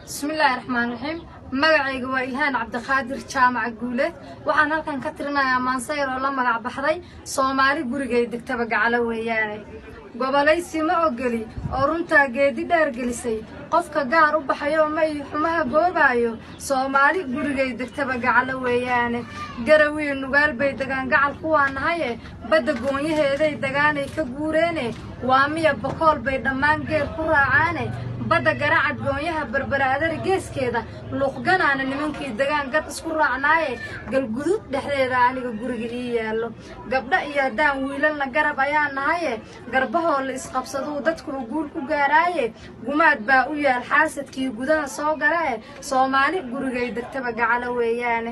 بسم الله الرحمن الرحيم magacaygu waa Ilhaan Cabdiqaadir Jaamac Guule waxaan halkan ka tirinayaa maansayr oo la magac baxday Soomaali gurigay degtaba gacalo weeyaan gobolaysi ma ogoli oo runta geedi dheer gelisay qofka gaar u baxayo ma xumaha goobayo Soomaali gurigay degtaba gacalo weeyaan garaween nugaal bay dagaan gacal kuwaanahay badda goonyaheeday dagaanay ka guureene waa miya boqol bay dhamaan geer ku raacaan badda garacad goonyaha barbaraadar geeskeeda luqganaana nimankii dagaan gad isku raacnaaye galgudud dhexdeeda aniga guriga ii yaalo gabdha iyo daan wiilalna garab ayaa nahaye garbahoo la isqabsado dadku guul ku gaaraaye gumaad baa u yaal xaasadkii gudaha soo galay Soomaali gurigay degtaba gacalo weeyaan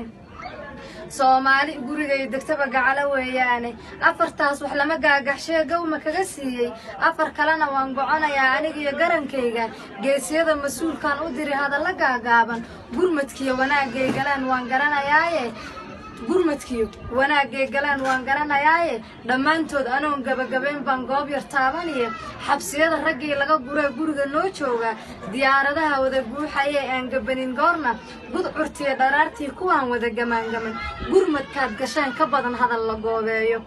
Soomaali gurigay degtaba gacalo weeyaan afartaas wax lama gaagaxshay gowma kaga siiyay afar kalena waan go'anayaa aniga iyo garankayga geesiyada mas'uulkan u diray hadal la gaagaaban gurmadkiyo wanaagay galaan waan garanayaaye gurmadkiyo wanaagay galaan waan garanayaaye dhamaantood anoon gabagabeen baan goob yar taabaniye xabsiyada raggii laga guray guriga noo jooga diyaaradaha wada guuxaya aan gabanin goorna gud curtiye dharaartii kuwaan wada gamaangaman gurmadkaad gashaan ka badan hadal la goobeeyo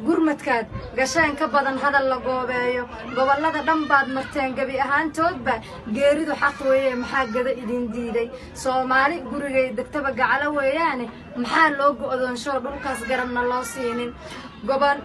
gurmadkaad gashaan ka badan hadal la goobeeyo gobolada dhan baad marteen gabi ahaantoodba geeridu xaq weeye maxaa gada idin diiday Soomaali gurigay degtaba gacalo weeyaan maxaa loo go'doonsho dhulkaas garabna loo siinin gobol